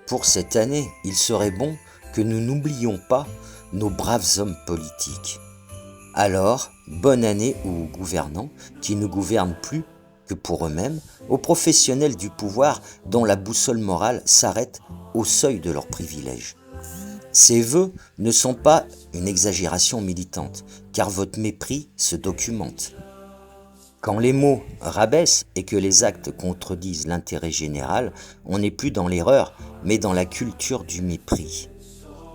pour cette année, il serait bon que nous n'oublions pas nos braves hommes politiques. Alors, bonne année aux gouvernants qui ne gouvernent plus que pour eux-mêmes, aux professionnels du pouvoir dont la boussole morale s'arrête au seuil de leurs privilèges. Ces vœux ne sont pas une exagération militante, car votre mépris se documente. Quand les mots rabaissent et que les actes contredisent l'intérêt général, on n'est plus dans l'erreur, mais dans la culture du mépris.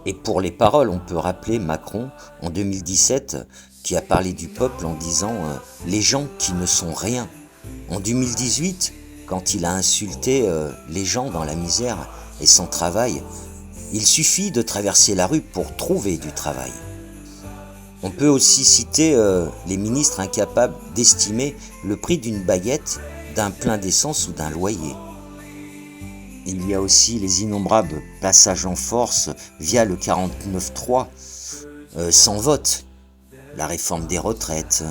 Et pour les paroles, on peut rappeler Macron, en 2017, qui a parlé du peuple en disant « les gens qui ne sont rien ». En 2018, quand il a insulté les gens dans la misère et sans travail, il suffit de traverser la rue pour trouver du travail. On peut aussi citer les ministres incapables d'estimer le prix d'une baguette, d'un plein d'essence ou d'un loyer. Il y a aussi les innombrables passages en force via le 49.3 sans vote, la réforme des retraites,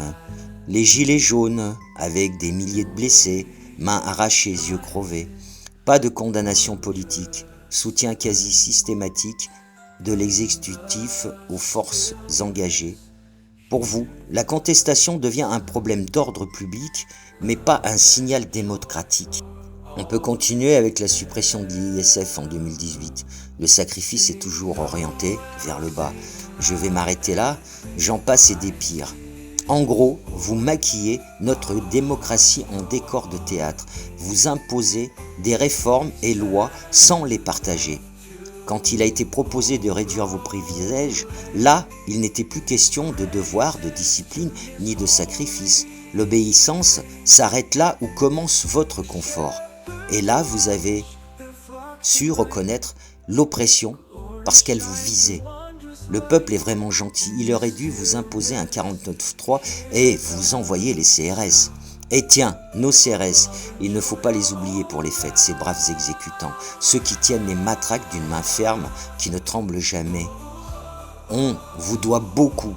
les gilets jaunes avec des milliers de blessés, mains arrachées, yeux crevés, pas de condamnation politique, soutien quasi systématique de l'exécutif aux forces engagées. Pour vous, la contestation devient un problème d'ordre public, mais pas un signal démocratique. On peut continuer avec la suppression de l'ISF en 2018. Le sacrifice est toujours orienté vers le bas. Je vais m'arrêter là, j'en passe et des pires. En gros, vous maquillez notre démocratie en décor de théâtre. Vous imposez des réformes et lois sans les partager. Quand il a été proposé de réduire vos privilèges, là, il n'était plus question de devoir, de discipline, ni de sacrifice. L'obéissance s'arrête là où commence votre confort. Et là, vous avez su reconnaître l'oppression parce qu'elle vous visait. Le peuple est vraiment gentil, il aurait dû vous imposer un 49.3 et vous envoyer les CRS. Et tiens, nos CRS, il ne faut pas les oublier pour les fêtes, ces braves exécutants, ceux qui tiennent les matraques d'une main ferme, qui ne tremble jamais. On vous doit beaucoup,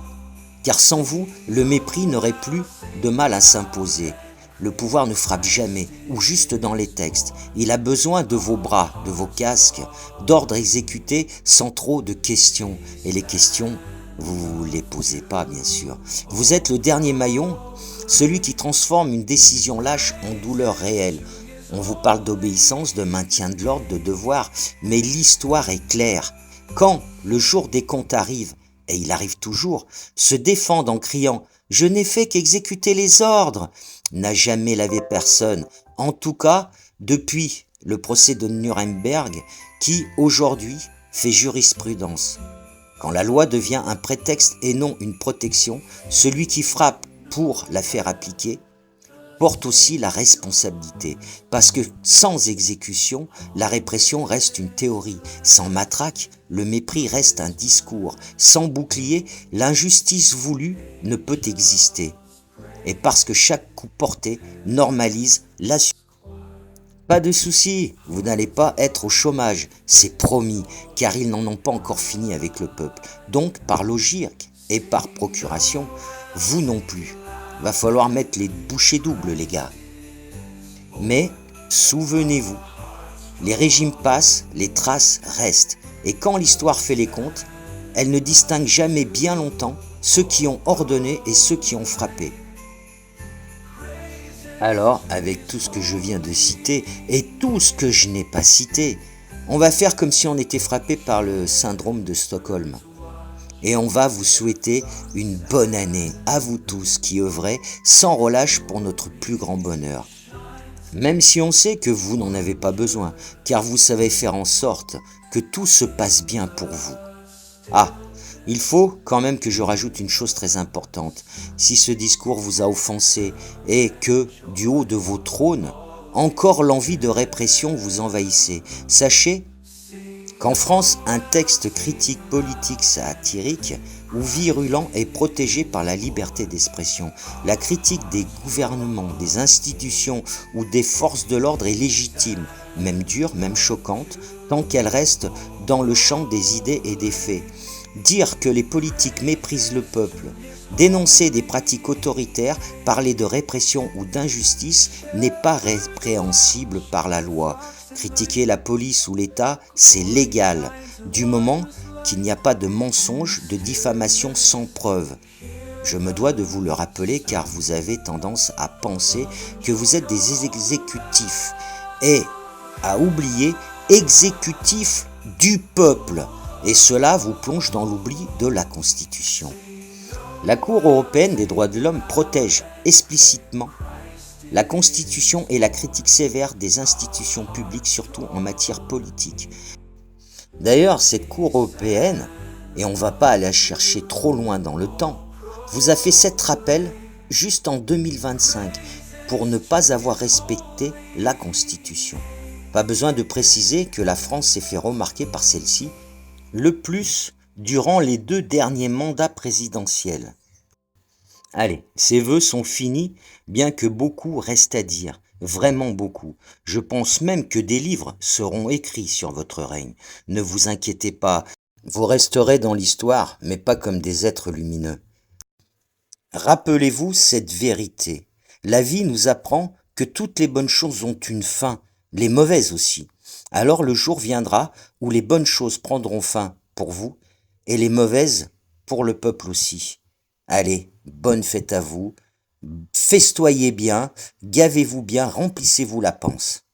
car sans vous, le mépris n'aurait plus de mal à s'imposer. Le pouvoir ne frappe jamais, ou juste dans les textes. Il a besoin de vos bras, de vos casques, d'ordres exécutés sans trop de questions. Et les questions, vous ne les posez pas, bien sûr. Vous êtes le dernier maillon, celui qui transforme une décision lâche en douleur réelle. On vous parle d'obéissance, de maintien de l'ordre, de devoir, mais l'histoire est claire. Quand le jour des comptes arrive, et il arrive toujours, se défendre en criant « Je n'ai fait qu'exécuter les ordres !» n'a jamais lavé personne, en tout cas depuis le procès de Nuremberg qui aujourd'hui fait jurisprudence. Quand la loi devient un prétexte et non une protection, celui qui frappe pour la faire appliquer porte aussi la responsabilité, parce que sans exécution, la répression reste une théorie, sans matraque, le mépris reste un discours, sans bouclier, l'injustice voulue ne peut exister. Et parce que chaque coup porté normalise la suite. Pas de souci, vous n'allez pas être au chômage, c'est promis, car ils n'en ont pas encore fini avec le peuple. Donc, par logique et par procuration, vous non plus. Va falloir mettre les bouchées doubles, les gars. Mais, souvenez-vous, les régimes passent, les traces restent. Et quand l'histoire fait les comptes, elle ne distingue jamais bien longtemps ceux qui ont ordonné et ceux qui ont frappé. Alors, avec tout ce que je viens de citer et tout ce que je n'ai pas cité, on va faire comme si on était frappé par le syndrome de Stockholm. Et on va vous souhaiter une bonne année à vous tous qui œuvrez sans relâche pour notre plus grand bonheur. Même si on sait que vous n'en avez pas besoin, car vous savez faire en sorte que tout se passe bien pour vous. Ah, il faut quand même que je rajoute une chose très importante. Si ce discours vous a offensé et que, du haut de vos trônes, encore l'envie de répression vous envahissait, sachez qu'en France, un texte critique politique satirique ou virulent est protégé par la liberté d'expression. La critique des gouvernements, des institutions ou des forces de l'ordre est légitime, même dure, même choquante, tant qu'elle reste dans le champ des idées et des faits. Dire que les politiques méprisent le peuple, dénoncer des pratiques autoritaires, parler de répression ou d'injustice n'est pas répréhensible par la loi. Critiquer la police ou l'État, c'est légal, du moment qu'il n'y a pas de mensonge, de diffamation sans preuve. Je me dois de vous le rappeler car vous avez tendance à penser que vous êtes des exécutifs et à oublier exécutifs du peuple. Et cela vous plonge dans l'oubli de la Constitution. La Cour européenne des droits de l'homme protège explicitement la Constitution et la critique sévère des institutions publiques, surtout en matière politique. D'ailleurs, cette Cour européenne, et on ne va pas aller la chercher trop loin dans le temps, vous a fait 7 rappels juste en 2025 pour ne pas avoir respecté la Constitution. Pas besoin de préciser que la France s'est fait remarquer par celle-ci, le plus durant les 2 derniers mandats présidentiels. Allez, ces vœux sont finis, bien que beaucoup reste à dire, vraiment beaucoup. Je pense même que des livres seront écrits sur votre règne. Ne vous inquiétez pas, vous resterez dans l'histoire, mais pas comme des êtres lumineux. Rappelez-vous cette vérité. La vie nous apprend que toutes les bonnes choses ont une fin, les mauvaises aussi. Alors le jour viendra où les bonnes choses prendront fin pour vous et les mauvaises pour le peuple aussi. Allez, bonne fête à vous, festoyez bien, gavez-vous bien, remplissez-vous la panse.